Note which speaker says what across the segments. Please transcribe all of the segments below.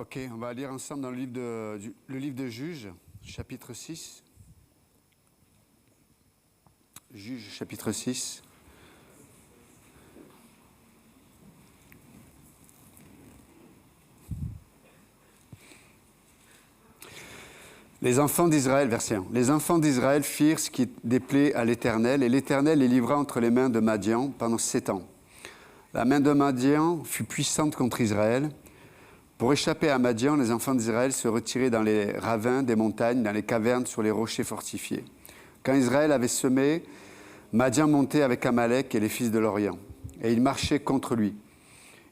Speaker 1: Ok, on va lire ensemble dans le livre de Juges, chapitre 6. Juges, chapitre 6. Les enfants d'Israël, verset 1. Les enfants d'Israël firent ce qui déplaît à l'Éternel, et l'Éternel les livra entre les mains de Madian pendant 7 ans. La main de Madian fut puissante contre Israël. Pour échapper à Madian, les enfants d'Israël se retiraient dans les ravins des montagnes, dans les cavernes, sur les rochers fortifiés. Quand Israël avait semé, Madian montait avec Amalek et les fils de l'Orient, et il marchait contre lui.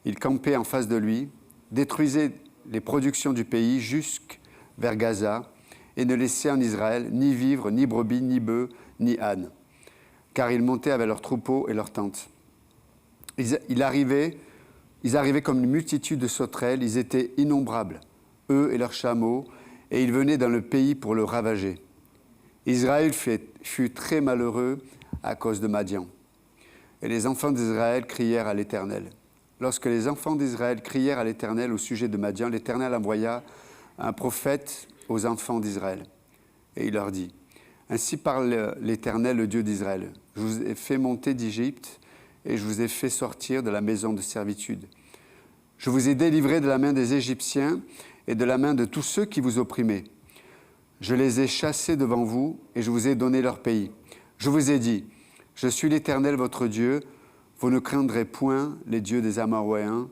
Speaker 1: Il campait en face de lui, détruisait les productions du pays jusqu'vers Gaza, et ne laissait en Israël ni vivre, ni brebis, ni bœufs, ni ânes, car ils montaient avec leurs troupeaux et leurs tentes. Ils arrivaient comme une multitude de sauterelles, ils étaient innombrables, eux et leurs chameaux, et ils venaient dans le pays pour le ravager. Israël fut très malheureux à cause de Madian. Et les enfants d'Israël crièrent à l'Éternel. Lorsque les enfants d'Israël crièrent à l'Éternel au sujet de Madian, l'Éternel envoya un prophète aux enfants d'Israël. Et il leur dit, « Ainsi parle l'Éternel, le Dieu d'Israël. Je vous ai fait monter d'Égypte, et je vous ai fait sortir de la maison de servitude. Je vous ai délivré de la main des Égyptiens et de la main de tous ceux qui vous opprimaient. Je les ai chassés devant vous et je vous ai donné leur pays. Je vous ai dit, je suis l'Éternel votre Dieu, vous ne craindrez point les dieux des Amoréens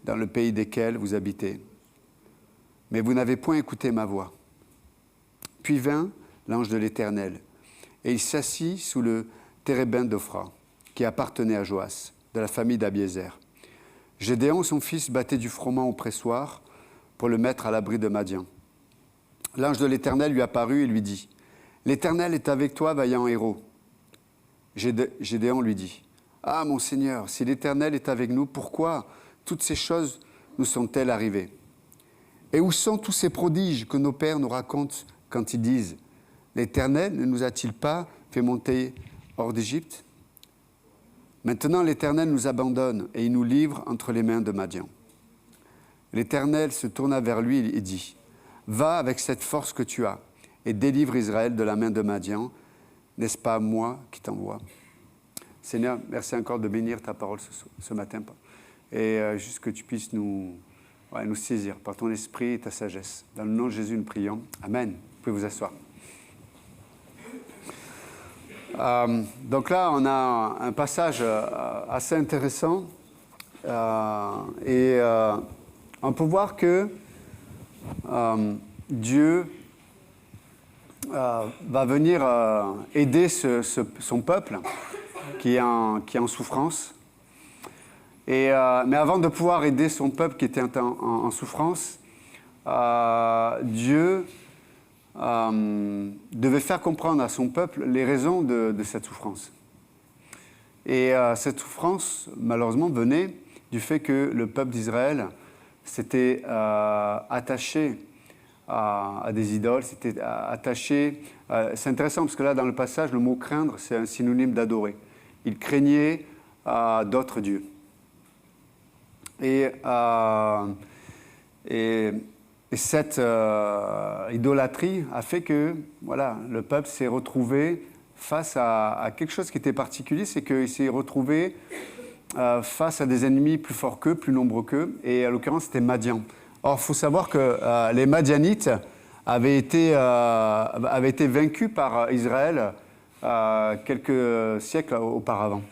Speaker 1: dans le pays desquels vous habitez. Mais vous n'avez point écouté ma voix. Puis vint l'ange de l'Éternel et il s'assit sous le térébinthe d'Ophra, qui appartenait à Joas, de la famille d'Abiézer. Gédéon, son fils, battait du froment au pressoir pour le mettre à l'abri de Madian. L'ange de l'Éternel lui apparut et lui dit, « L'Éternel est avec toi, vaillant héros. » Gédéon lui dit, « Ah, mon Seigneur, si l'Éternel est avec nous, pourquoi toutes ces choses nous sont-elles arrivées? Et où sont tous ces prodiges que nos pères nous racontent quand ils disent, « L'Éternel ne nous a-t-il pas fait monter hors d'Égypte ?» Maintenant, l'Éternel nous abandonne et il nous livre entre les mains de Madian. L'Éternel se tourna vers lui et dit, « Va avec cette force que tu as et délivre Israël de la main de Madian. N'est-ce pas moi qui t'envoie ?» Seigneur, merci encore de bénir ta parole ce matin. Et juste que tu puisses nous saisir par ton esprit et ta sagesse. Dans le nom de Jésus, nous prions. Amen. Vous pouvez vous asseoir. Donc là, on a un passage assez intéressant et on peut voir que Dieu va venir aider son peuple qui est en souffrance. Mais avant de pouvoir aider son peuple qui était en souffrance, Dieu devait faire comprendre à son peuple les raisons de cette souffrance. Et cette souffrance, malheureusement, venait du fait que le peuple d'Israël s'était attaché à des idoles, s'était attaché... c'est intéressant parce que là, dans le passage, le mot « craindre », c'est un synonyme d'adorer. Il craignait d'autres dieux. Et cette idolâtrie a fait que le peuple s'est retrouvé face à quelque chose qui était particulier, c'est qu'il s'est retrouvé face à des ennemis plus forts qu'eux, plus nombreux qu'eux, et à l'occurrence c'était Madian. Or, il faut savoir que les Madianites avaient été vaincus par Israël quelques siècles auparavant. Vous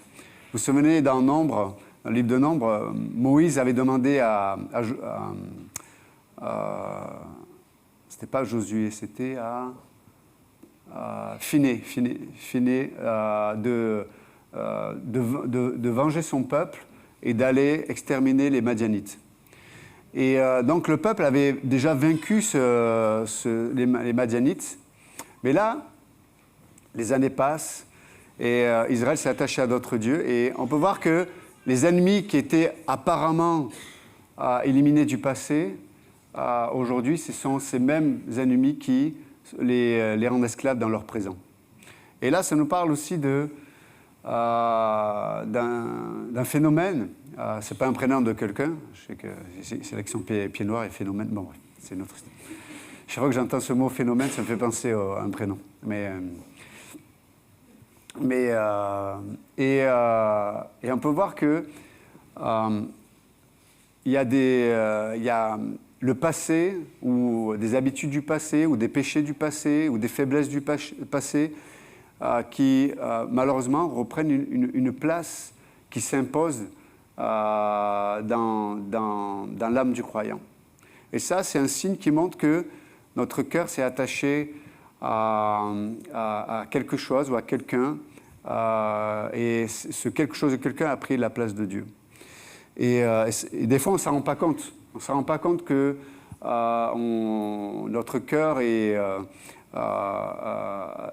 Speaker 1: vous souvenez dans le livre de Nombre, Moïse avait demandé c'était pas Josué, c'était à Phiné de venger son peuple et d'aller exterminer les Madianites. Et donc le peuple avait déjà vaincu les Madianites, mais là, les années passent et Israël s'est attaché à d'autres dieux et on peut voir que les ennemis qui étaient apparemment éliminés du passé, aujourd'hui, ce sont ces mêmes ennemis qui les rendent esclaves dans leur présent. Et là, ça nous parle aussi d'un phénomène c'est pas un prénom de quelqu'un. Je sais que sélection pied noir et phénomène. Bon, bref, c'est une autre histoire. Chaque fois que j'entends ce mot phénomène, ça me fait penser à un prénom. Et on peut voir que il y a le passé, ou des habitudes du passé, ou des péchés du passé, ou des faiblesses du passé, qui malheureusement reprennent une place qui s'impose dans l'âme du croyant. Et ça, c'est un signe qui montre que notre cœur s'est attaché à quelque chose ou à quelqu'un, et ce quelque chose ou quelqu'un a pris la place de Dieu. Et des fois, on ne s'en rend pas compte. On ne s'en rend pas compte que notre cœur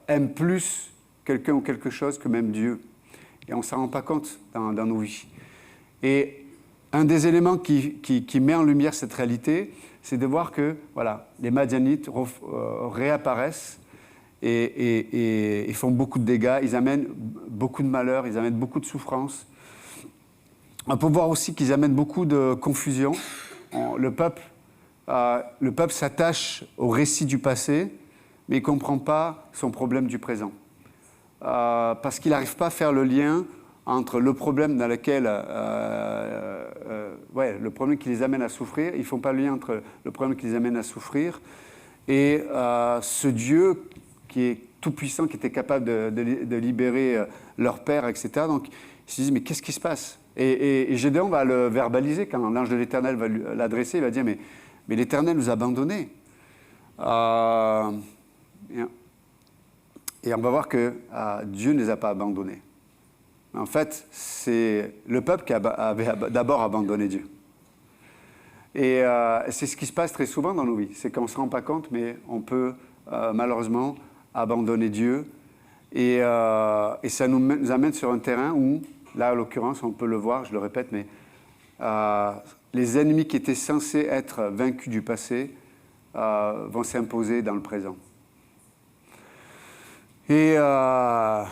Speaker 1: aime plus quelqu'un ou quelque chose que même Dieu. Et on ne s'en rend pas compte dans nos vies. Et un des éléments qui met en lumière cette réalité, c'est de voir que voilà, les Madianites réapparaissent et ils font beaucoup de dégâts, ils amènent beaucoup de malheur, ils amènent beaucoup de souffrance. On peut voir aussi qu'ils amènent beaucoup de confusion. Le peuple s'attache au récit du passé, mais il ne comprend pas son problème du présent. Parce qu'il n'arrive pas à faire le lien entre le problème dans lequel, le problème qui les amène à souffrir, ils ne font pas le lien entre le problème qui les amène à souffrir et ce Dieu qui est tout-puissant, qui était capable de libérer leur père, etc. Donc ils se disent, mais qu'est-ce qui se passe ? Et Gédéon va le verbaliser quand l'ange de l'Éternel va l'adresser, il va dire, mais l'Éternel nous a abandonnés. Et on va voir que Dieu ne les a pas abandonnés. En fait, c'est le peuple qui avait d'abord abandonné Dieu. Et c'est ce qui se passe très souvent dans nos vies. C'est qu'on ne se rend pas compte, mais on peut malheureusement abandonner Dieu. Et ça nous amène sur un terrain où, là, en l'occurrence, on peut le voir, je le répète, mais les ennemis qui étaient censés être vaincus du passé vont s'imposer dans le présent. Et ça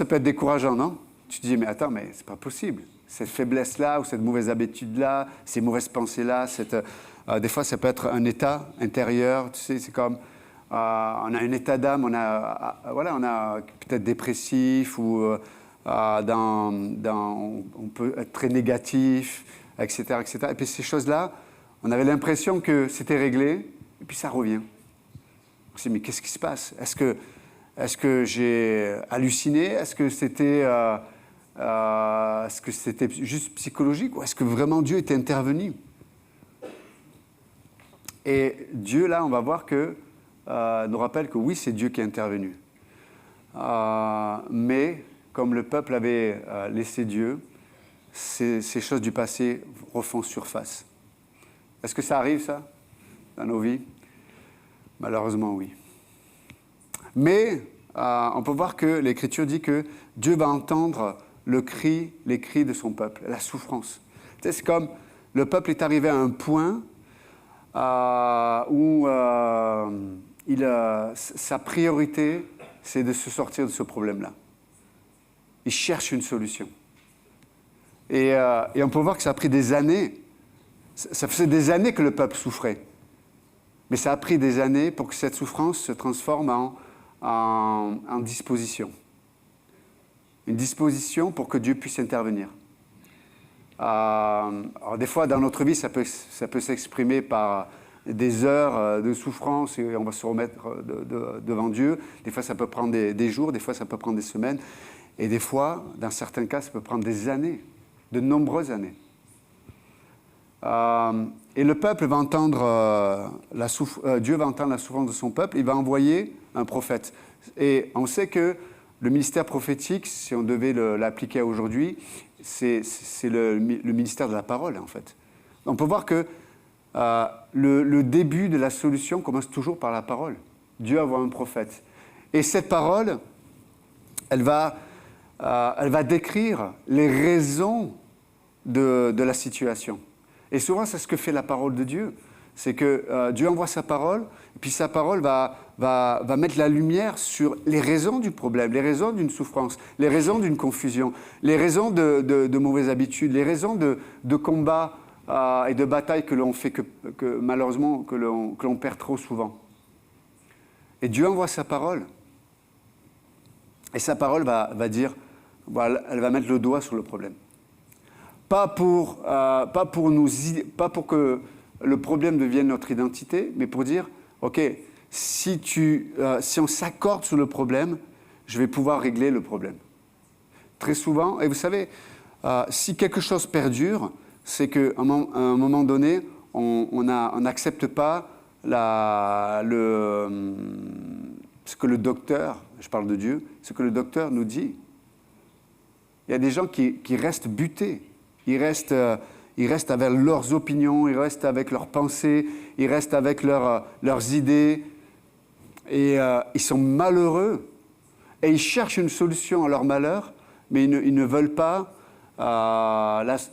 Speaker 1: peut être décourageant, non ? Tu te dis, mais attends, mais c'est pas possible. Cette faiblesse-là, ou cette mauvaise habitude-là, ces mauvaises pensées-là, des fois, ça peut être un état intérieur, tu sais, c'est comme, on a un état d'âme, on a peut-être dépressif, ou on peut être très négatif, etc., etc. Et puis ces choses-là, on avait l'impression que c'était réglé, et puis ça revient. On se dit, mais qu'est-ce qui se passe ? Est-ce que j'ai halluciné ? Est-ce que c'était juste psychologique ? Ou est-ce que vraiment Dieu était intervenu ? Et Dieu, là, on va voir que nous rappelle que oui, c'est Dieu qui est intervenu. Mais comme le peuple avait laissé Dieu, ces choses du passé refont surface. Est-ce que ça arrive, ça, dans nos vies ? Malheureusement, oui. Mais on peut voir que l'Écriture dit que Dieu va entendre les cris de son peuple, la souffrance. Tu sais, c'est comme le peuple est arrivé à un point où sa priorité, c'est de se sortir de ce problème-là. Il cherche une solution. Et on peut voir que ça a pris des années. Ça faisait des années que le peuple souffrait. Mais ça a pris des années pour que cette souffrance se transforme en disposition. Une disposition pour que Dieu puisse intervenir. Alors des fois, dans notre vie, ça peut s'exprimer par des heures de souffrance et on va se remettre devant Dieu. Des fois, ça peut prendre des jours, des fois, ça peut prendre des semaines. Et des fois, dans certains cas, ça peut prendre des années, de nombreuses années. Et le peuple va entendre, Dieu va entendre la souffrance de son peuple, il va envoyer un prophète. Et on sait que le ministère prophétique, si on devait l'appliquer à aujourd'hui, c'est le ministère de la parole, en fait. On peut voir que le début de la solution commence toujours par la parole. Dieu envoie un prophète. Et cette parole, elle va décrire les raisons de la situation. Et souvent, c'est ce que fait la parole de Dieu. C'est que Dieu envoie sa parole, et puis sa parole va mettre la lumière sur les raisons du problème, les raisons d'une souffrance, les raisons d'une confusion, les raisons de mauvaises habitudes, les raisons de combats et de batailles que l'on fait, que malheureusement, que l'on perd trop souvent. Et Dieu envoie sa parole. Et sa parole va dire, voilà, elle va mettre le doigt sur le problème. Pas pour que le problème devienne notre identité, mais pour dire, ok, si on s'accorde sur le problème, je vais pouvoir régler le problème. Très souvent, et vous savez, si quelque chose perdure, c'est qu'à un moment donné, on n'accepte pas ce que le docteur, je parle de Dieu, ce que le docteur nous dit. Il y a des gens qui restent butés. Ils restent avec leurs opinions, ils restent avec leurs pensées, ils restent avec leurs idées. Et ils sont malheureux. Et ils cherchent une solution à leur malheur, mais ils ne veulent pas...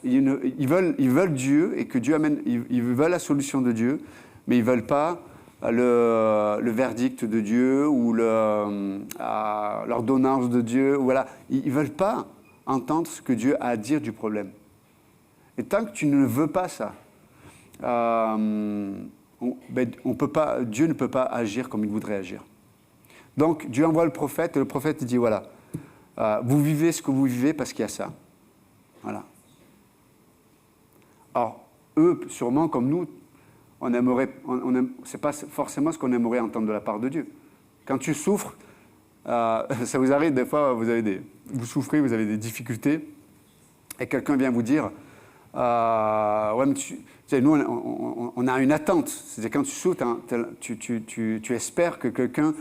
Speaker 1: ils veulent Dieu, et que Dieu amène... Ils veulent la solution de Dieu, mais ils ne veulent pas le verdict de Dieu ou l'ordonnance de Dieu. Voilà. Ils ne veulent pas entendre ce que Dieu a à dire du problème. Et tant que tu ne veux pas ça, Dieu ne peut pas agir comme il voudrait agir. Donc Dieu envoie le prophète, et le prophète dit, voilà, vous vivez ce que vous vivez parce qu'il y a ça. Voilà. Alors, eux, sûrement comme nous, c'est pas forcément ce qu'on aimerait entendre de la part de Dieu. Quand tu souffres, ça vous arrive des fois, vous souffrez, vous avez des difficultés, et quelqu'un vient vous dire, ouais, mais tu sais, nous, on a une attente. C'est-à-dire quand tu souffres, tu espères que quelqu'un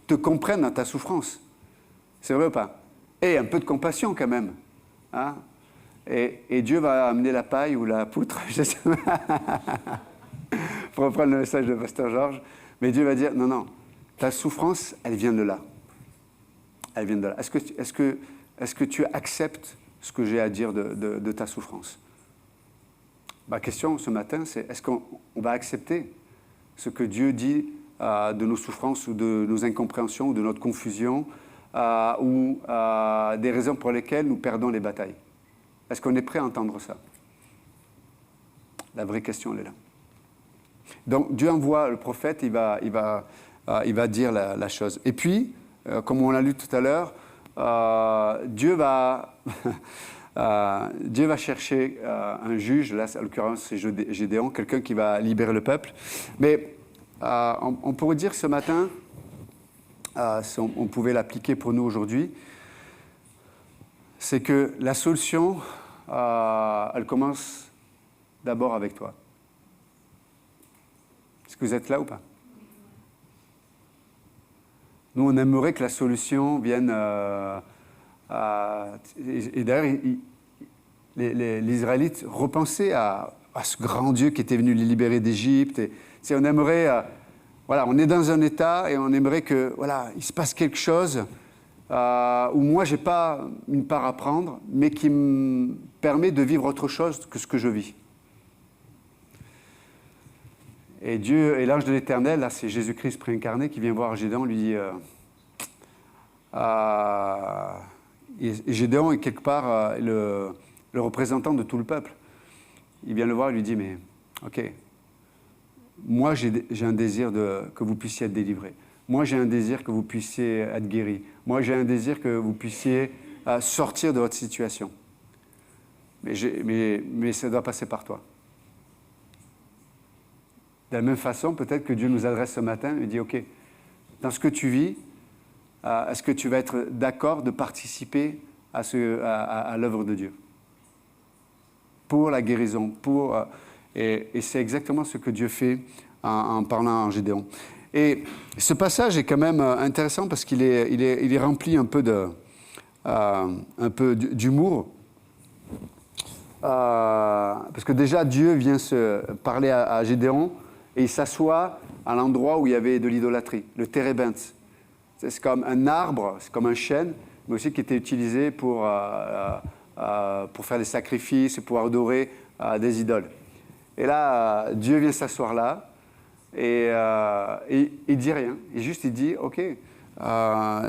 Speaker 1: te comprenne dans ta souffrance. C'est vrai ou pas? Et un peu de compassion quand même. Hein? Et Dieu va amener la paille ou la poutre, je sais pas, pour reprendre le message de Pasteur Georges. Mais Dieu va dire, non, ta souffrance, elle vient de là. Elle vient de là. Est-ce que tu acceptes ce que j'ai à dire de ta souffrance? Ma question ce matin, c'est est-ce qu'on va accepter ce que Dieu dit de nos souffrances ou de nos incompréhensions ou de notre confusion ou des raisons pour lesquelles nous perdons les batailles? Est-ce qu'on est prêt à entendre ça? La vraie question, elle est là. Donc Dieu envoie le prophète, il va dire la chose. Et puis, comme on l'a lu tout à l'heure, Dieu va chercher un juge, là en l'occurrence c'est Gédéon, quelqu'un qui va libérer le peuple. Mais on pourrait dire ce matin, si on pouvait l'appliquer pour nous aujourd'hui, c'est que la solution, elle commence d'abord avec toi. Est-ce que vous êtes là ou pas? Nous, on aimerait que la solution vienne... et d'ailleurs, les Israélites repensaient à ce grand Dieu qui était venu les libérer d'Égypte. On aimerait... voilà, on est dans un état et on aimerait que, voilà, il se passe quelque chose où moi, je n'ai pas une part à prendre, mais qui me permet de vivre autre chose que ce que je vis. Et Dieu et l'ange de l'Éternel, là, c'est Jésus-Christ préincarné qui vient voir Gédéon, lui dit... et Gédéon est quelque part le représentant de tout le peuple. Il vient le voir et lui dit, mais ok, moi j'ai un désir que vous puissiez être délivrés. Moi j'ai un désir que vous puissiez être guéris. Moi j'ai un désir que vous puissiez sortir de votre situation. Mais ça doit passer par toi. De la même façon, peut-être que Dieu nous adresse ce matin et dit, ok, dans ce que tu vis, est-ce que tu vas être d'accord de participer à l'œuvre de Dieu? Pour la guérison, et c'est exactement ce que Dieu fait en parlant à Gédéon. Et ce passage est quand même intéressant parce qu'il est rempli un peu d'humour. Parce que déjà, Dieu vient se parler à Gédéon et il s'assoit à l'endroit où il y avait de l'idolâtrie, le térébinthe. C'est comme un arbre, c'est comme un chêne, mais aussi qui était utilisé pour faire des sacrifices et pour adorer des idoles. Et là, Dieu vient s'asseoir là, et il dit rien. Il dit, ok,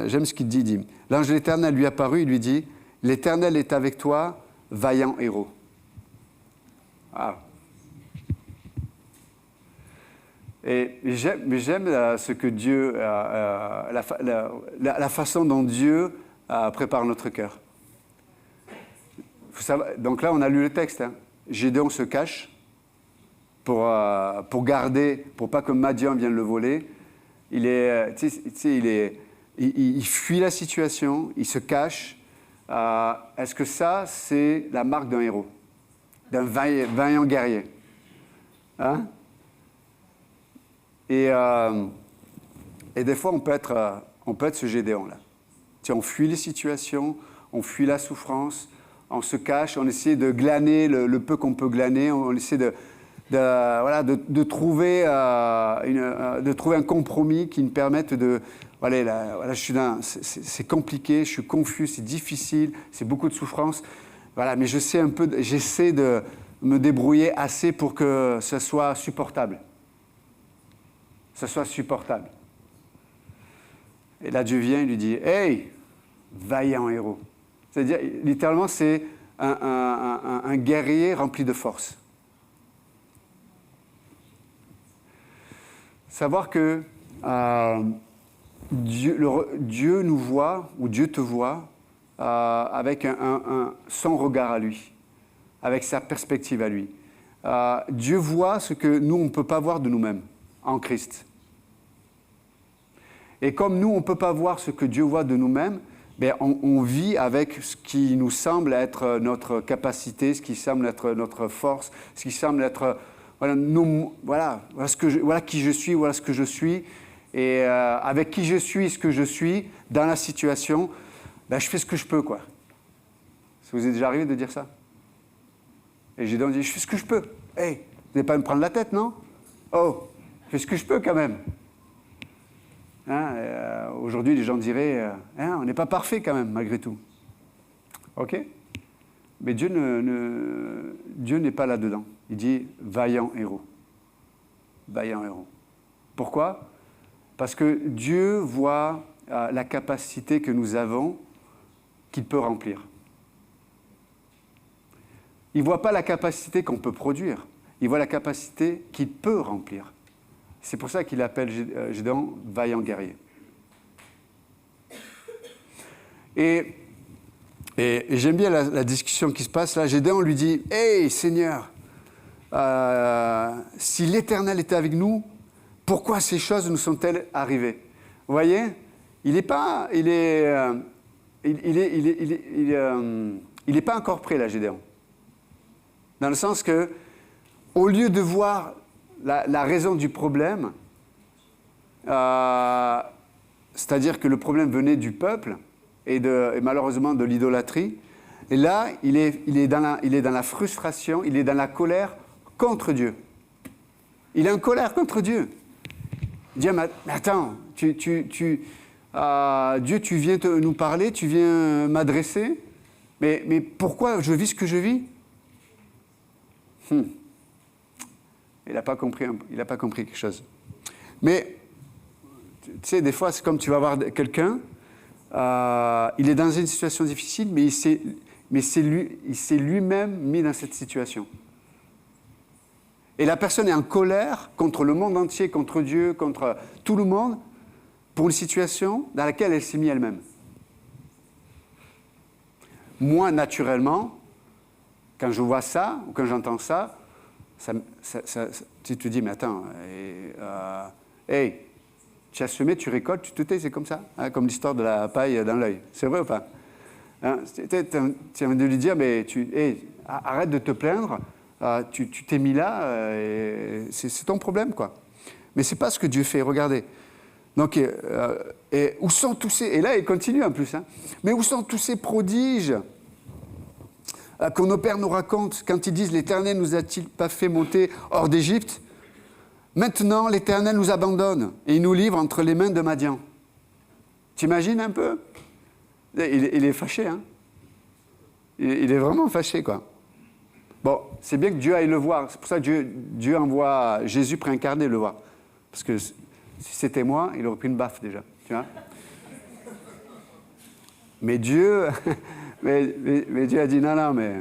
Speaker 1: j'aime ce qu'il dit, il dit, l'ange de l'Éternel lui apparut, il lui dit, l'Éternel est avec toi, vaillant héros. Ah. Mais j'aime ce que Dieu, la façon dont Dieu prépare notre cœur. Donc là, on a lu le texte. Hein. Gédéon se cache pour garder, pour pas que Madian vienne le voler. Il fuit la situation, il se cache. Est-ce que ça, c'est la marque d'un héros, d'un vaillant guerrier, hein? Et des fois, on peut être ce Gédéon-là. On fuit les situations, on fuit la souffrance, on se cache, on essaie de glaner le peu qu'on peut glaner, on essaie de trouver un compromis qui nous permette de... c'est compliqué, je suis confus, c'est difficile, c'est beaucoup de souffrance. Voilà, mais j'essaie de me débrouiller assez pour que ce soit supportable. Et là, Dieu vient et lui dit, « Hey, vaillant héros !» C'est-à-dire, littéralement, c'est un guerrier rempli de force. Savoir que Dieu nous voit, ou Dieu te voit, avec son regard à lui, avec sa perspective à lui. Dieu voit ce que nous, on ne peut pas voir de nous-mêmes en Christ. Et comme nous, on ne peut pas voir ce que Dieu voit de nous-mêmes, on vit avec ce qui nous semble être notre capacité, ce qui semble être notre force, ce qui semble être... Voilà qui je suis, voilà ce que je suis. Et avec qui je suis, ce que je suis, dans la situation, je fais ce que je peux, quoi. Ça vous est déjà arrivé de dire ça? Et j'ai dit, je fais ce que je peux. Hey, vous n'allez pas me prendre la tête, non? Oh, je fais ce que je peux quand même. Hein, aujourd'hui, les gens diraient, on n'est pas parfait quand même, malgré tout. Ok? Mais Dieu n'est pas là-dedans. Il dit, vaillant héros. Vaillant héros. Pourquoi? Parce que Dieu voit la capacité que nous avons qu'il peut remplir. Il ne voit pas la capacité qu'on peut produire. Il voit la capacité qu'il peut remplir. C'est pour ça qu'il appelle Gédéon vaillant guerrier. Et j'aime bien la discussion qui se passe là. Gédéon lui dit, « Hey Seigneur, si l'Éternel était avec nous, pourquoi ces choses nous sont-elles arrivées ?» Vous voyez, il n'est pas encore prêt là, Gédéon. Dans le sens que, au lieu de voir la raison du problème, c'est-à-dire que le problème venait du peuple et malheureusement de l'idolâtrie, et là, il est dans la frustration, il est dans la colère contre Dieu. Il est en colère contre Dieu. Il dit, mais attends, Dieu, tu viens nous parler, tu viens m'adresser, mais pourquoi je vis ce que je vis? Il n'a pas compris quelque chose. Mais, tu sais, des fois, c'est comme tu vas voir quelqu'un, il est dans une situation difficile, mais il s'est lui-même mis dans cette situation. Et la personne est en colère contre le monde entier, contre Dieu, contre tout le monde, pour une situation dans laquelle elle s'est mise elle-même. Moi, naturellement, quand je vois ça, ou quand j'entends ça, tu te dis, mais attends, hey, tu as semé, tu récoltes, tu te tais, c'est comme ça, hein, comme l'histoire de la paille dans l'œil. C'est vrai ou pas? Hein, tu as envie de lui dire, mais arrête de te plaindre, tu t'es mis là, c'est ton problème, quoi. Mais c'est pas ce que Dieu fait, regardez. Donc, et où sont tous ces... Et là, il continue en plus, hein, mais où sont tous ces prodiges que nos pères nous racontent quand ils disent « L'Éternel nous a-t-il pas fait monter hors d'Égypte ?» Maintenant, l'Éternel nous abandonne et il nous livre entre les mains de Madian. T'imagines un peu? Il est fâché, hein? Il est vraiment fâché, quoi. Bon, c'est bien que Dieu aille le voir. C'est pour ça que Dieu envoie Jésus préincarné le voir. Parce que si c'était moi, il aurait pris une baffe déjà. Tu vois. Mais Dieu, mais Dieu a dit non, mais...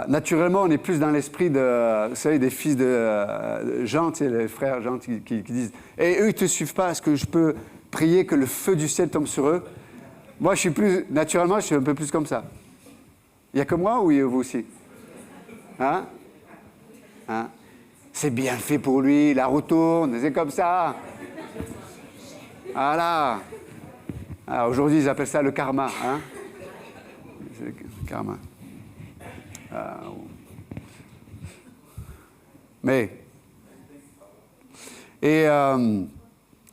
Speaker 1: naturellement, on est plus dans l'esprit vous savez, des fils de Jean, tu sais, les frères Jean qui disent « Et eux, ils ne te suivent pas, est-ce que je peux prier que le feu du ciel tombe sur eux ?» Moi, naturellement, je suis un peu plus comme ça. Il n'y a que moi ou vous aussi? Hein? C'est bien fait pour lui, il la retourne, c'est comme ça. Voilà. Alors, aujourd'hui, ils appellent ça le karma. Hein? C'est le karma. Mais, et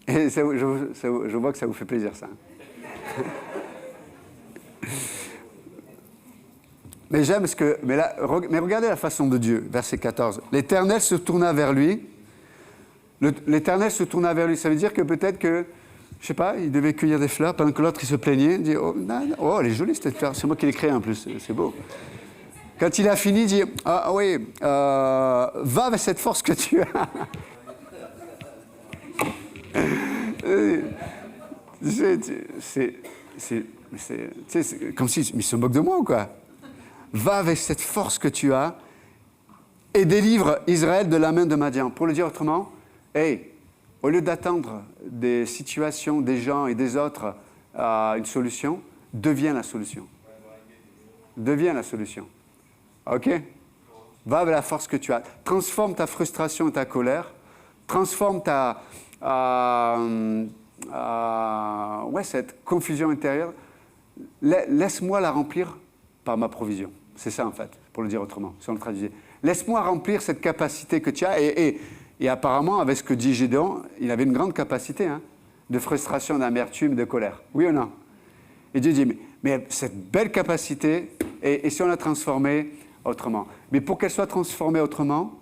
Speaker 1: je vois que ça vous fait plaisir, ça. Mais j'aime ce que... Mais regardez la façon de Dieu, verset 14. L'Éternel se tourna vers lui. L'Éternel se tourna vers lui. Ça veut dire que peut-être que, je sais pas, il devait cueillir des fleurs pendant que l'autre, il se plaignait. Il dit, oh, elle est jolie cette fleur. C'est moi qui l'ai créée en plus. C'est beau. Quand il a fini, il dit, ah oui, va avec cette force que tu as. C'est comme s'il se moque de moi ou quoi? Va avec cette force que tu as et délivre Israël de la main de Madian. Pour le dire autrement, hey, au lieu d'attendre des situations, des gens et des autres une solution, deviens la solution. Deviens la solution. OK? Va avec la force que tu as. Transforme ta frustration et ta colère. Transforme cette confusion intérieure. Laisse-moi la remplir par ma provision. C'est ça, en fait, pour le dire autrement, si on le traduisait. Laisse-moi remplir cette capacité que tu as. Et apparemment, avec ce que dit Gédéon, il avait une grande capacité de frustration, d'amertume, de colère. Oui ou non? Et Dieu dit, mais cette belle capacité, et si on la transformait autrement? Mais pour qu'elle soit transformée autrement,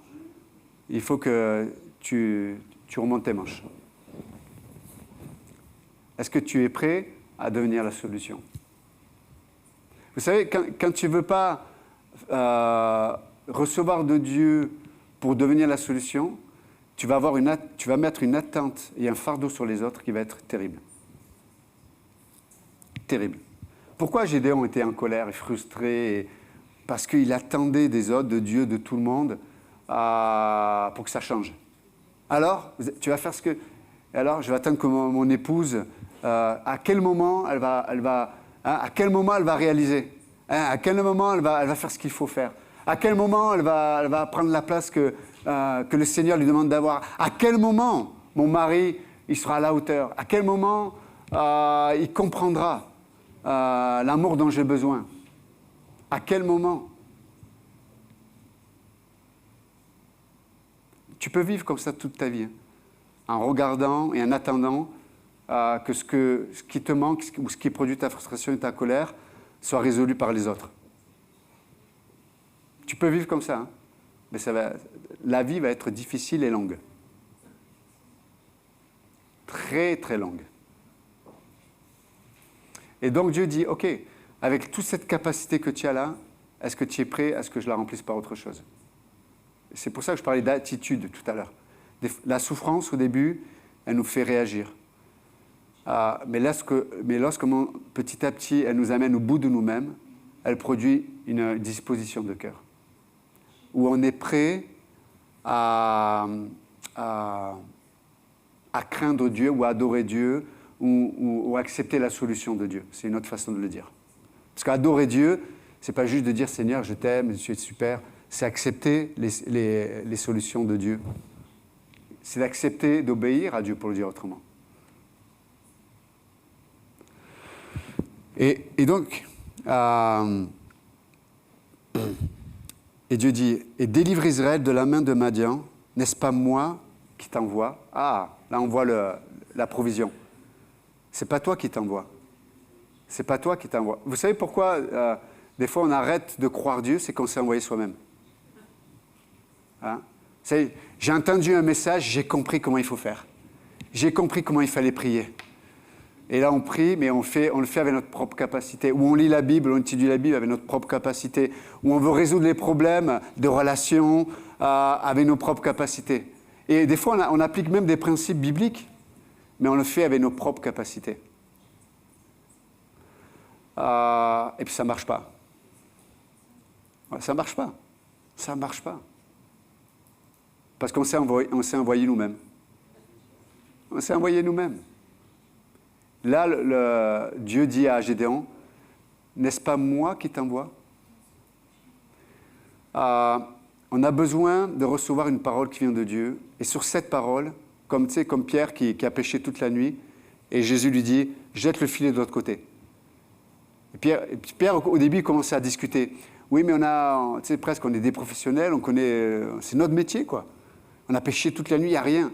Speaker 1: il faut que tu remontes tes manches. Est-ce que tu es prêt à devenir la solution? Vous savez, quand tu ne veux pas recevoir de Dieu pour devenir la solution, tu vas mettre une attente et un fardeau sur les autres qui va être terrible. Terrible. Pourquoi Gédéon était en colère et frustré? Parce qu'il attendait des autres, de Dieu, de tout le monde, pour que ça change. Alors, tu vas faire ce que... Alors, je vais attendre que mon épouse, à quel moment elle va à quel moment elle va réaliser? À quel moment elle va faire ce qu'il faut faire? À quel moment elle va prendre la place que le Seigneur lui demande d'avoir? À quel moment mon mari il sera à la hauteur? À quel moment il comprendra l'amour dont j'ai besoin? À quel moment? Tu peux vivre comme ça toute ta vie, en regardant et en attendant que ce qui te manque ou ce qui produit ta frustration et ta colère soit résolu par les autres. Tu peux vivre comme ça, mais la vie va être difficile et longue. Très, très longue. Et donc Dieu dit, OK, avec toute cette capacité que tu as là, est-ce que tu es prêt à ce que je la remplisse par autre chose? C'est pour ça que je parlais d'attitude tout à l'heure. La souffrance, au début, elle nous fait réagir. Mais lorsque petit à petit, elle nous amène au bout de nous-mêmes, elle produit une disposition de cœur. Où on est prêt à craindre Dieu ou à adorer Dieu ou accepter la solution de Dieu. C'est une autre façon de le dire. Parce qu'adorer Dieu, ce n'est pas juste de dire « Seigneur, je t'aime, tu es super », c'est accepter les solutions de Dieu. C'est d'accepter d'obéir à Dieu, pour le dire autrement. Et donc, et Dieu dit, et délivre Israël de la main de Madian, n'est-ce pas moi qui t'envoie? Ah, là on voit la provision. C'est pas toi qui t'envoie. C'est pas toi qui t'envoie. Vous savez pourquoi des fois on arrête de croire Dieu, c'est qu'on s'est envoyé soi-même. Hein? J'ai entendu un message, j'ai compris comment il faut faire. J'ai compris comment il fallait prier. Et là, on prie, mais on le fait avec notre propre capacité. Ou on lit la Bible, on étudie la Bible avec notre propre capacité. Ou on veut résoudre les problèmes de relations avec nos propres capacités. Et des fois, on applique même des principes bibliques, mais on le fait avec nos propres capacités. Et puis ça ne marche pas. Ça ne marche pas. Ça ne marche pas. Parce qu'on s'est envoyé nous-mêmes. On s'est envoyé nous-mêmes. Là, Dieu dit à Gédéon, n'est-ce pas moi qui t'envoie? On a besoin de recevoir une parole qui vient de Dieu. Et sur cette parole, comme Pierre qui a pêché toute la nuit, et Jésus lui dit, jette le filet de l'autre côté. Et Pierre, au début, il commençait à discuter. Oui, mais presque, on est des professionnels, on connaît, c'est notre métier, quoi. On a pêché toute la nuit, il n'y a rien.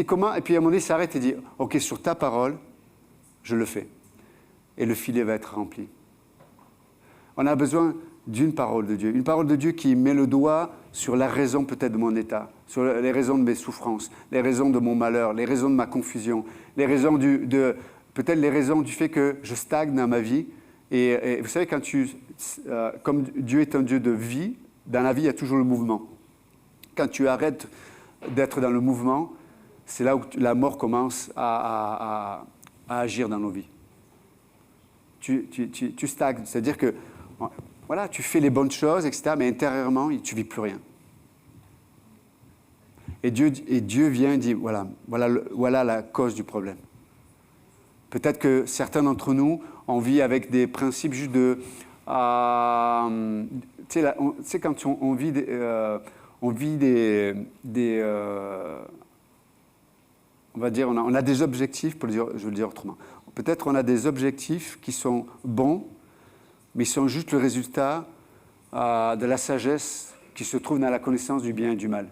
Speaker 1: Comment? Et puis à un moment donné, il s'arrête et dit, ok, sur ta parole, je le fais. Et le filet va être rempli. On a besoin d'une parole de Dieu. Une parole de Dieu qui met le doigt sur la raison peut-être de mon état, sur les raisons de mes souffrances, les raisons de mon malheur, les raisons de ma confusion, les raisons peut-être les raisons du fait que je stagne dans ma vie. Et vous savez, comme Dieu est un Dieu de vie, dans la vie, il y a toujours le mouvement. Quand tu arrêtes d'être dans le mouvement, c'est là où la mort commence à agir dans nos vies. Tu stagnes, c'est-à-dire que voilà, tu fais les bonnes choses, etc., mais intérieurement, tu ne vis plus rien. Et Dieu vient et dit, voilà la cause du problème. Peut-être que certains d'entre nous, on vit avec des principes juste de... tu sais, quand on vit on va dire, on a des objectifs, je vais le dire autrement. Peut-être on a des objectifs qui sont bons, mais ils sont juste le résultat de la sagesse qui se trouve dans la connaissance du bien et du mal.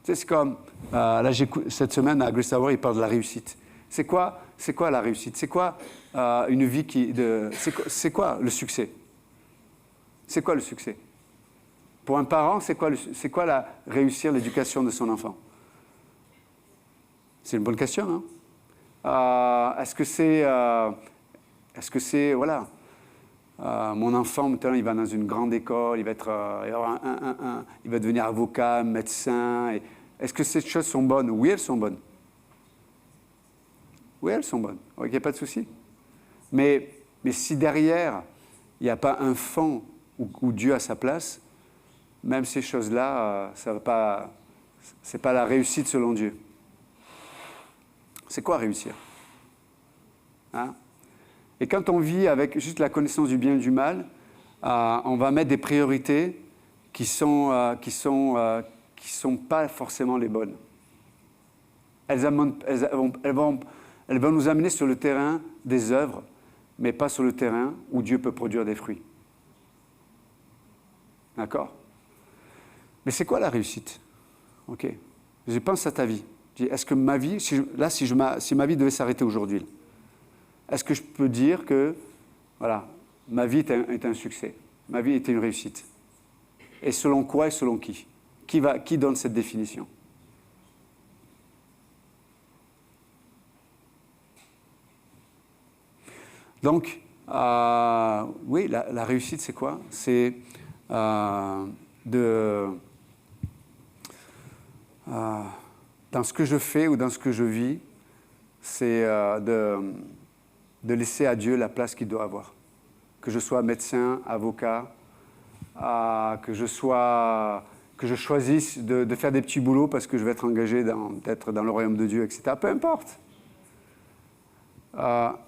Speaker 1: Tu sais, c'est comme, là, cette semaine, à Grace Hour, il parle de la réussite. C'est quoi la réussite? C'est quoi une vie c'est quoi le succès? C'est quoi le succès? Pour un parent, c'est quoi réussir l'éducation de son enfant? C'est une bonne question, hein? Est-ce que c'est, voilà, mon enfant, maintenant, il va dans une grande école, il va devenir avocat, médecin. Est-ce que ces choses sont bonnes? Oui, elles sont bonnes. Oui, elles sont bonnes. Il n'y a pas de souci. Mais si derrière, il n'y a pas un fond où Dieu a sa place, même ces choses-là, ce n'est pas la réussite selon Dieu. C'est quoi réussir? Hein? Et quand on vit avec juste la connaissance du bien et du mal, on va mettre des priorités qui sont pas forcément les bonnes. Elles vont nous amener sur le terrain des œuvres, mais pas sur le terrain où Dieu peut produire des fruits. D'accord? Mais c'est quoi la réussite? Ok. Je pense à ta vie. Est-ce que ma vie, si ma vie devait s'arrêter aujourd'hui, est-ce que je peux dire que, voilà, ma vie est un succès, ma vie est une réussite? Et selon quoi et selon qui? Qui donne cette définition? Donc, oui, la réussite, c'est quoi? C'est dans ce que je fais ou dans ce que je vis, c'est de laisser à Dieu la place qu'il doit avoir. Que je sois médecin, avocat, que je choisisse de faire des petits boulots parce que je vais être engagé peut-être dans le royaume de Dieu, etc. Peu importe.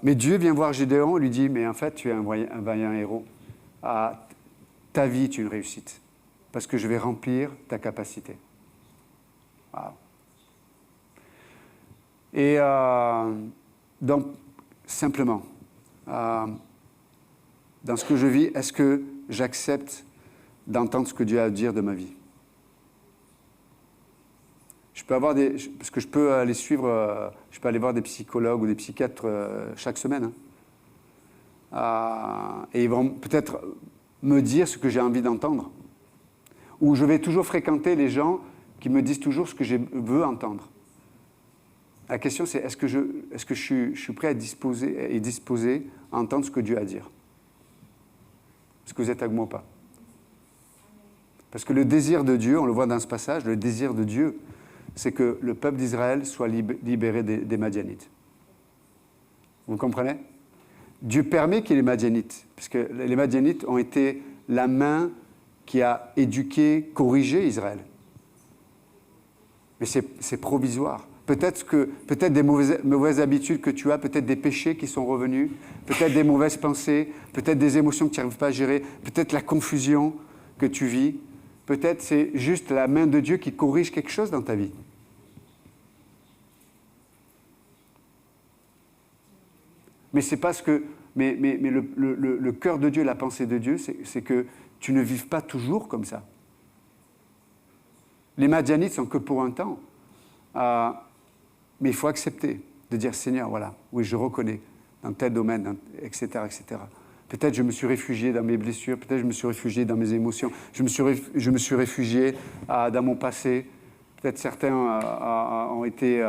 Speaker 1: Mais Dieu vient voir Gédéon et lui dit, mais en fait, tu es un vaillant héros. Ta vie est une réussite parce que je vais remplir ta capacité. Wow. Et donc, simplement, dans ce que je vis, est-ce que j'accepte d'entendre ce que Dieu a à dire de ma vie? Je peux avoir parce que je peux aller suivre, je peux aller voir des psychologues ou des psychiatres chaque semaine. Et ils vont peut-être me dire ce que j'ai envie d'entendre. Ou je vais toujours fréquenter les gens qui me disent toujours ce que je veux entendre. La question, c'est est-ce que je suis prêt à disposer à entendre ce que Dieu a à dire? Est-ce que vous êtes avec moi ou pas? Parce que le désir de Dieu, on le voit dans ce passage, le désir de Dieu, c'est que le peuple d'Israël soit libéré des Madianites. Vous comprenez? Dieu permet qu'il y ait les Madianites, parce que les Madianites ont été la main qui a éduqué, corrigé Israël. Mais c'est provisoire. Peut-être des mauvaises habitudes que tu as, peut-être des péchés qui sont revenus, peut-être des mauvaises pensées, peut-être des émotions que tu n'arrives pas à gérer, peut-être la confusion que tu vis, peut-être c'est juste la main de Dieu qui corrige quelque chose dans ta vie. Mais c'est parce que, mais le cœur de Dieu, la pensée de Dieu, c'est que tu ne vives pas toujours comme ça. Les Madianites sont que pour un temps. Mais il faut accepter de dire Seigneur, voilà, oui, je reconnais dans tel domaine, etc., etc. Peut-être je me suis réfugié dans mes blessures, peut-être je me suis réfugié dans mes émotions, je me suis réfugié dans mon passé. Peut-être certains ont été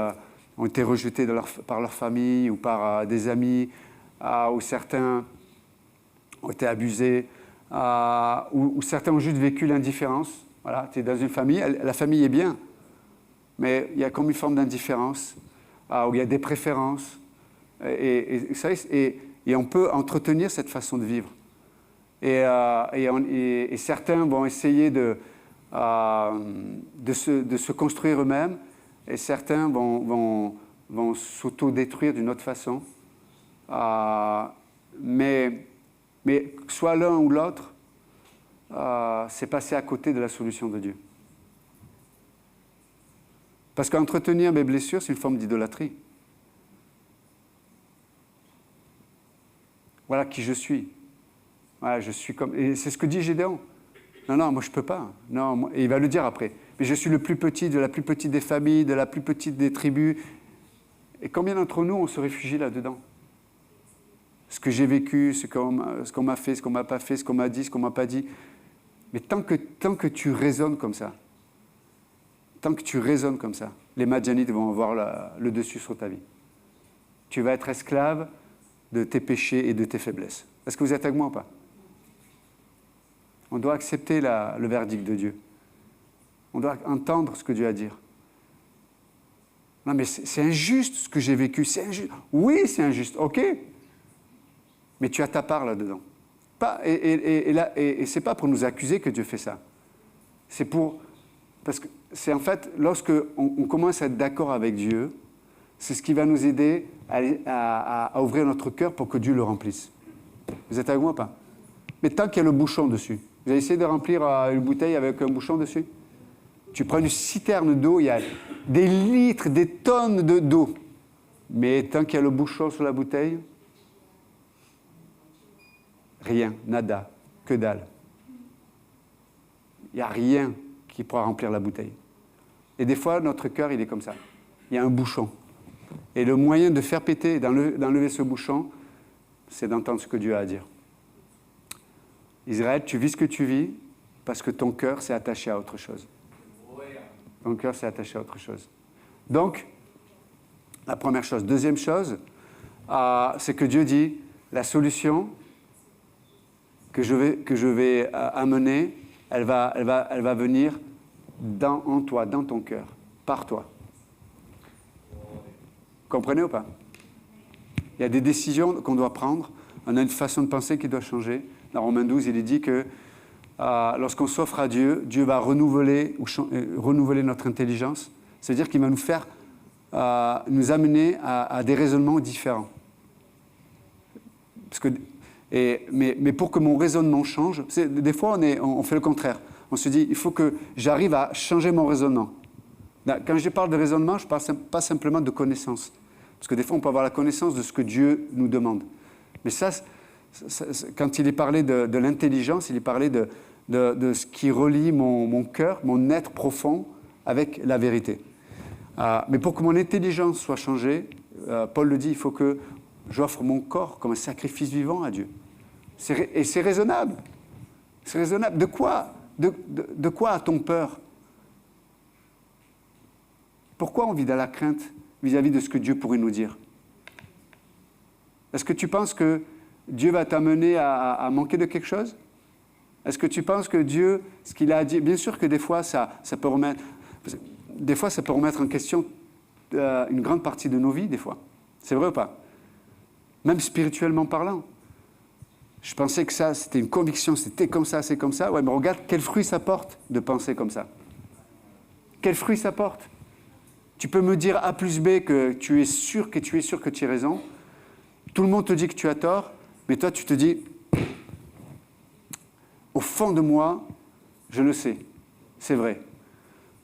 Speaker 1: rejetés par leur famille ou par des amis, ou certains ont été abusés, ou certains ont juste vécu l'indifférence. Voilà, tu es dans une famille, la famille est bien, mais il y a comme une forme d'indifférence, où il y a des préférences, et on peut entretenir cette façon de vivre. Et certains vont essayer de se construire eux-mêmes, et certains vont s'auto-détruire d'une autre façon. Mais soit l'un ou l'autre, c'est passer à côté de la solution de Dieu. Parce qu'entretenir mes blessures, c'est une forme d'idolâtrie. Voilà qui je suis. Voilà, je suis comme... Et c'est ce que dit Gédéon. Non, moi je ne peux pas. Non, et il va le dire après. Mais je suis le plus petit de la plus petite des familles, de la plus petite des tribus. Et combien d'entre nous, on se réfugie là-dedans? Ce que j'ai vécu, ce qu'on m'a fait, ce qu'on ne m'a pas fait, ce qu'on m'a dit, ce qu'on ne m'a pas dit. Mais tant que tu raisonnes comme ça, les Madianites vont avoir le dessus sur ta vie. Tu vas être esclave de tes péchés et de tes faiblesses. Est-ce que vous êtes avec moi ou pas? On doit accepter le verdict de Dieu. On doit entendre ce que Dieu a à dire. Non, mais c'est injuste ce que j'ai vécu, c'est injuste. Oui, c'est injuste, ok. Mais tu as ta part là-dedans. Et ce n'est pas pour nous accuser que Dieu fait ça. Parce que c'est en fait, lorsque on commence à être d'accord avec Dieu, c'est ce qui va nous aider à ouvrir notre cœur pour que Dieu le remplisse. Vous êtes avec moi ou pas? Mais tant qu'il y a le bouchon dessus, vous avez essayé de remplir une bouteille avec un bouchon dessus? Tu prends une citerne d'eau, il y a des litres, des tonnes d'eau. Mais tant qu'il y a le bouchon sur la bouteille, rien, nada, que dalle. Il n'y a rien qui pourra remplir la bouteille. Et des fois, notre cœur, il est comme ça. Il y a un bouchon. Et le moyen de faire péter, d'enlever ce bouchon, c'est d'entendre ce que Dieu a à dire. Israël, tu vis ce que tu vis parce que ton cœur s'est attaché à autre chose. Ton cœur s'est attaché à autre chose. Donc, la première chose. Deuxième chose, c'est que Dieu dit, la solution que je vais amener, elle va venir en toi, dans ton cœur, par toi. Comprenez ou pas? Il y a des décisions qu'on doit prendre, on a une façon de penser qui doit changer. Dans Romains 12, il est dit que lorsqu'on s'offre à Dieu, Dieu va renouveler notre intelligence. C'est-à-dire qu'il va nous faire, nous amener à des raisonnements différents. Mais pour que mon raisonnement change, des fois on fait le contraire. On se dit, il faut que j'arrive à changer mon raisonnement. Quand je parle de raisonnement, je ne parle pas simplement de connaissance. Parce que des fois, on peut avoir la connaissance de ce que Dieu nous demande. Mais ça, quand il est parlé de l'intelligence, il est parlé de ce qui relie mon cœur, mon être profond avec la vérité. Mais pour que mon intelligence soit changée, Paul le dit, il faut que j'offre mon corps comme un sacrifice vivant à Dieu. Et c'est raisonnable. C'est raisonnable. De quoi a-t-on peur? Pourquoi on vit dans la crainte? vis-à-vis de ce que Dieu pourrait nous dire? Est-ce que tu penses que Dieu va t'amener à manquer de quelque chose? Est-ce que tu penses que Dieu, ce qu'il a dit, bien sûr que des fois, ça peut remettre en question une grande partie de nos vies, des fois. C'est vrai ou pas? Même spirituellement parlant. Je pensais que ça, c'était une conviction, c'était comme ça, c'est comme ça. Ouais, mais regarde quel fruit ça porte de penser comme ça. Quel fruit ça porte? Tu peux me dire A plus B que tu es sûr que tu as raison. Tout le monde te dit que tu as tort, mais toi, tu te dis, au fond de moi, je le sais, c'est vrai.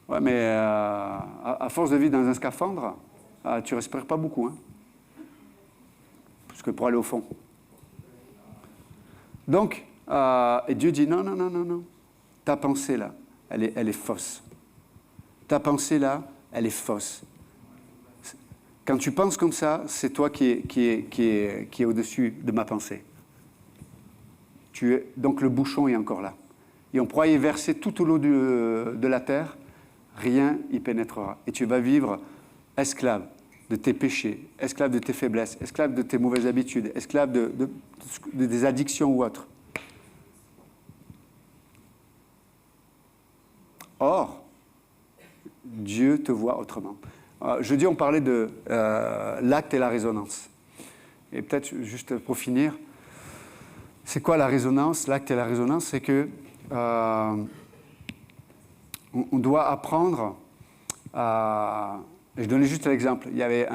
Speaker 1: Ouais, mais à force de vivre dans un scaphandre, tu ne respires pas beaucoup. Hein, parce que pour aller au fond. Donc, et Dieu dit, non, non, non, non, non. Ta pensée là, elle est fausse. Ta pensée là, elle est fausse. Quand tu penses comme ça, c'est toi qui est au-dessus de ma pensée. Donc le bouchon est encore là. Et on pourra y verser tout au lot de la terre, rien y pénétrera. Et tu vas vivre esclave de tes péchés, esclave de tes faiblesses, esclave de tes mauvaises habitudes, esclave des addictions ou autres. Or, Dieu te voit autrement. Jeudi, on parlait de l'acte et la résonance. Et peut-être, juste pour finir, c'est quoi la résonance? L'acte et la résonance, c'est que on doit apprendre à... Je donnais juste l'exemple. Il y avait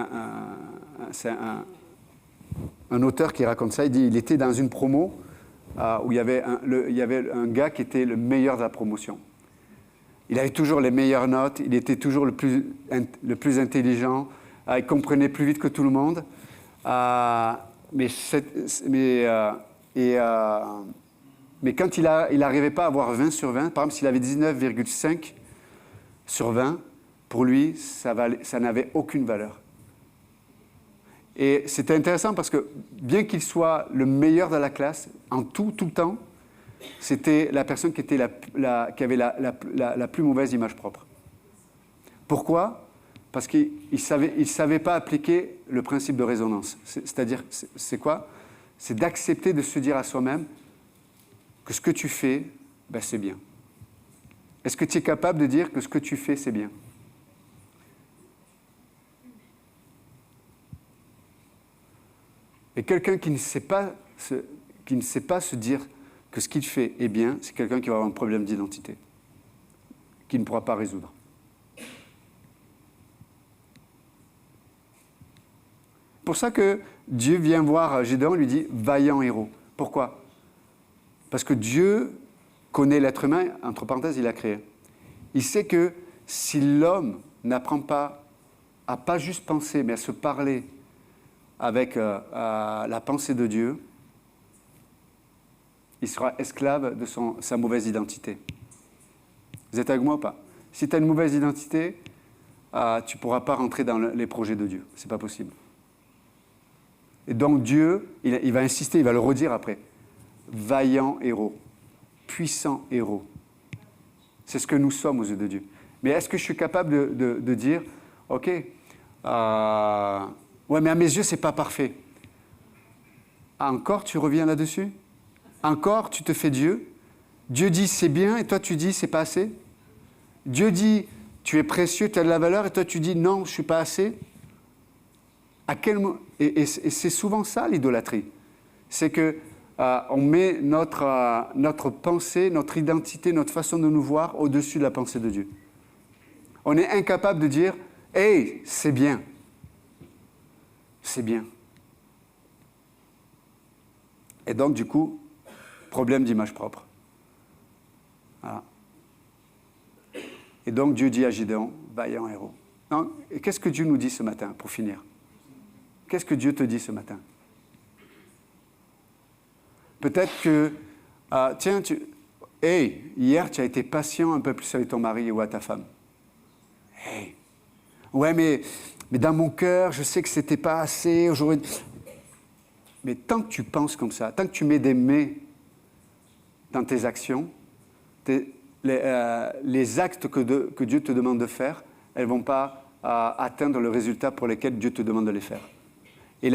Speaker 1: un auteur qui raconte ça. Il dit qu'il était dans une promo où il y avait un gars qui était le meilleur de la promotion. Il avait toujours les meilleures notes, il était toujours le plus intelligent, il comprenait plus vite que tout le monde. Mais quand il n'arrivait pas à avoir 20 sur 20, par exemple s'il avait 19,5 sur 20, pour lui, ça n'avait aucune valeur. Et c'était intéressant parce que bien qu'il soit le meilleur de la classe, en tout le temps, c'était la personne qui avait la plus mauvaise image propre. Pourquoi? Parce qu'il ne savait pas appliquer le principe de résonance. C'est-à-dire, c'est quoi? C'est d'accepter de se dire à soi-même que ce que tu fais, ben, c'est bien. Est-ce que tu es capable de dire que ce que tu fais, c'est bien? Et quelqu'un qui ne sait pas se dire que ce qu'il fait est bien, c'est quelqu'un qui va avoir un problème d'identité, qu'il ne pourra pas résoudre. C'est pour ça que Dieu vient voir Gédéon et lui dit « vaillant héros ». Pourquoi? Parce que Dieu connaît l'être humain, entre parenthèses, il l'a créé. Il sait que si l'homme n'apprend pas à pas juste penser, mais à se parler avec la pensée de Dieu, il sera esclave de sa mauvaise identité. Vous êtes avec moi ou pas? Si tu as une mauvaise identité, tu ne pourras pas rentrer dans les projets de Dieu. Ce n'est pas possible. Et donc Dieu, il va insister, il va le redire après. Vaillant héros, puissant héros. C'est ce que nous sommes aux yeux de Dieu. Mais est-ce que je suis capable de dire, ok, ouais, mais à mes yeux, ce n'est pas parfait. Encore, tu reviens là-dessus? Encore, tu te fais Dieu? Dieu dit c'est bien et toi tu dis c'est pas assez? Dieu dit tu es précieux, tu as de la valeur et toi tu dis non, je ne suis pas assez? Et c'est souvent ça l'idolâtrie. C'est que on met notre pensée, notre identité, notre façon de nous voir au-dessus de la pensée de Dieu. On est incapable de dire « Hey, c'est bien. C'est bien. » Et donc, du coup, problème d'image propre. Voilà. Et donc, Dieu dit à Gédéon « Vaillant héros. » Et qu'est-ce que Dieu nous dit ce matin, pour finir? Qu'est-ce que Dieu te dit ce matin? Peut-être que, tiens, hier, tu as été patient un peu plus avec ton mari ou à ta femme. Hey, ouais, mais dans mon cœur, je sais que ce n'était pas assez. Mais tant que tu penses comme ça, tant que tu mets des mais dans tes actions, les actes que Dieu te demande de faire, elles ne vont pas atteindre le résultat pour lequel Dieu te demande de les faire. Et,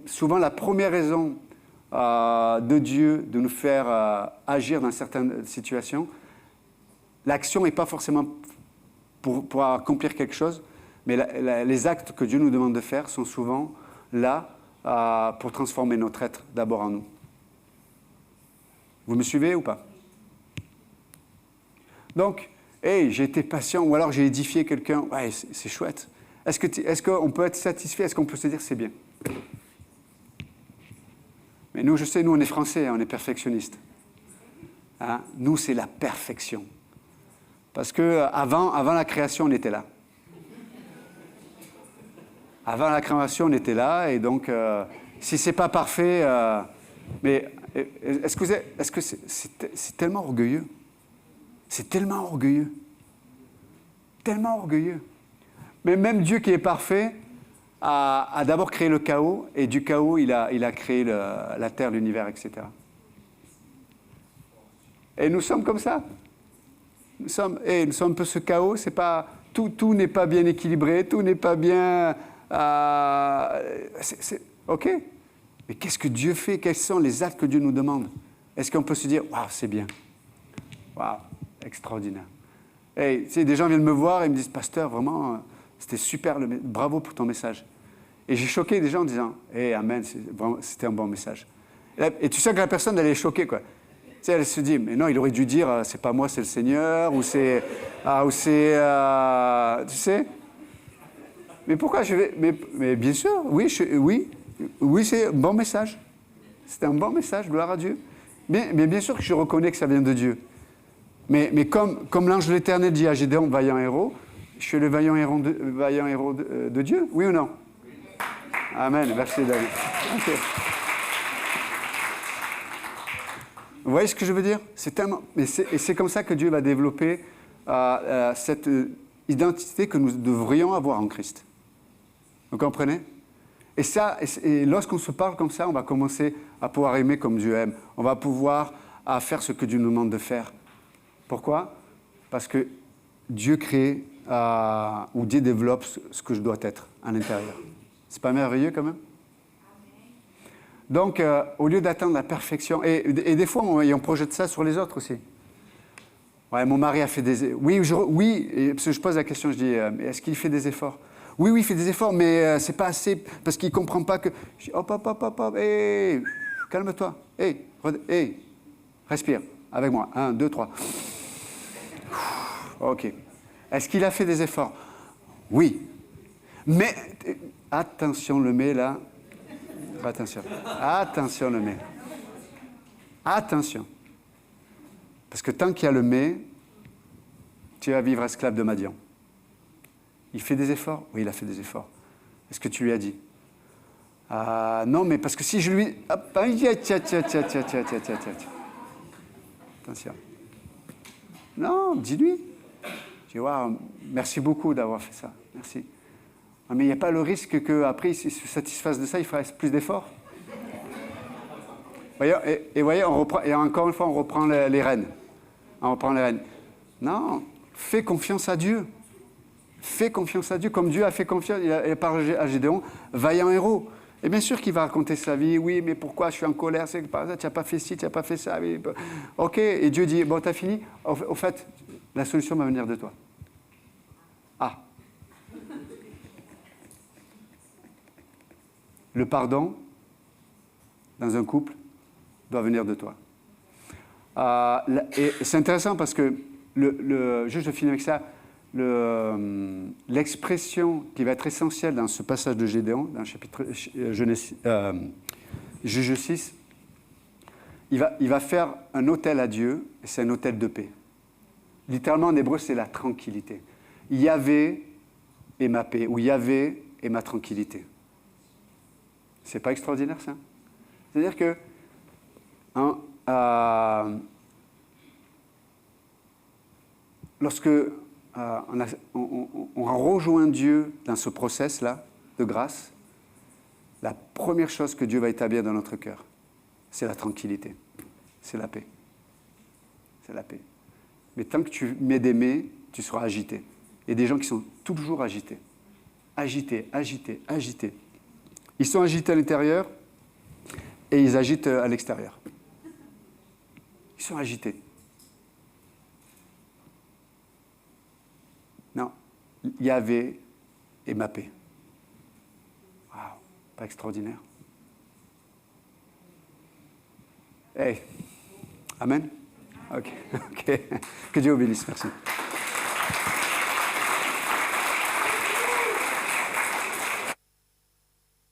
Speaker 1: souvent, la première raison de Dieu de nous faire agir dans certaines situations, l'action n'est pas forcément pour accomplir quelque chose, mais les actes que Dieu nous demande de faire sont souvent là pour transformer notre être d'abord en nous. Vous me suivez ou pas? Donc, hey, j'ai été patient, ou alors j'ai édifié quelqu'un, ouais, c'est chouette. Est-ce qu'on peut être satisfait? Est-ce qu'on peut se dire c'est bien? Mais nous, je sais, nous, on est français, on est perfectionnistes. Hein? Nous, c'est la perfection. Parce qu'avant la création, on était là. Avant la création, on était là, et donc, si c'est pas parfait, mais est-ce que c'est tellement orgueilleux? C'est tellement orgueilleux. Tellement orgueilleux. Mais même Dieu qui est parfait a d'abord créé le chaos, et du chaos, il a créé la terre, l'univers, etc. Et nous sommes comme ça. Nous sommes un peu ce chaos, c'est pas, tout n'est pas bien équilibré, tout n'est pas bien... OK. Mais qu'est-ce que Dieu fait? Quels sont les actes que Dieu nous demande? Est-ce qu'on peut se dire, waouh, c'est bien. Waouh, extraordinaire. Hey, tu sais, des gens viennent me voir et me disent, pasteur, vraiment, c'était super, bravo pour ton message. Et j'ai choqué des gens en disant, hey, amen, c'était un bon message. Et tu sais que la personne, elle est choquée, quoi. Tu sais, elle se dit, mais non, il aurait dû dire, c'est pas moi, c'est le Seigneur, ou c'est, tu sais. Mais pourquoi je vais... Mais bien sûr, oui, c'est un bon message. C'était un bon message, gloire à Dieu. Mais bien sûr que je reconnais que ça vient de Dieu. Mais comme l'ange de l'Éternel dit à Gédéon, vaillant héros, je suis le vaillant héros de Dieu, oui ou non? Amen, merci David. Okay. Vous voyez ce que je veux dire? C'est tellement... Et c'est comme ça que Dieu va développer cette identité que nous devrions avoir en Christ. Vous comprenez? Et lorsqu'on se parle comme ça, on va commencer à pouvoir aimer comme Dieu aime. On va pouvoir faire ce que Dieu nous demande de faire. Pourquoi? Parce que Dieu crée ou Dieu développe ce que je dois être à l'intérieur. C'est pas merveilleux quand même? Donc, au lieu d'attendre la perfection, et des fois, on projette ça sur les autres aussi. Ouais, mon mari a fait des... Oui, parce que je pose la question, je dis, est-ce qu'il fait des efforts? Oui, il fait des efforts, mais c'est pas assez, parce qu'il ne comprend pas que... Je dis, hop, hey, calme-toi, hey, respire, avec moi, 1, 2, 3. OK. Est-ce qu'il a fait des efforts? Oui. Mais, attention, le mais là, attention le mais. Attention. Parce que tant qu'il y a le mais, tu vas vivre esclave de Madian. Il fait des efforts? Oui, il a fait des efforts. Est-ce que tu lui as dit? Non, mais parce que si je lui... Attention. Non, dis-lui. Je dis, waouh, merci beaucoup d'avoir fait ça. Merci. Mais il n'y a pas le risque qu'après, il se satisfasse de ça, il fasse plus d'efforts. Et voyez, et encore une fois, on reprend les rênes. On reprend les rênes. Non, fais confiance à Dieu. Fais confiance à Dieu, comme Dieu a fait confiance, il a parlé à Gédéon, vaillant héros. Et bien sûr qu'il va raconter sa vie, oui, mais pourquoi je suis en colère, c'est pas ça, tu n'as pas fait ci, tu n'as pas fait ça. Oui. OK, et Dieu dit, bon, tu as fini, au fait, la solution va venir de toi. Le pardon, dans un couple, doit venir de toi. Et c'est intéressant parce que, juste je finis avec ça, l'expression qui va être essentielle dans ce passage de Gédéon, dans le chapitre Juge 6, il va faire un autel à Dieu, et c'est un autel de paix. Littéralement, en hébreu, c'est la tranquillité. Yahvé est ma paix, ou Yahvé est ma tranquillité. C'est pas extraordinaire, ça? C'est-à-dire que lorsque on rejoint Dieu dans ce process-là de grâce, la première chose que Dieu va établir dans notre cœur, c'est la tranquillité, c'est la paix. C'est la paix. Mais tant que tu mets des mais, tu seras agité. et des gens qui sont toujours agités. Agités, agités, agités. Ils sont agités à l'intérieur et ils agitent à l'extérieur. Ils sont agités. Non, Yahvé est ma paix. Waouh, pas extraordinaire. Hey, amen. Ok. Que Dieu vous bénisse, merci.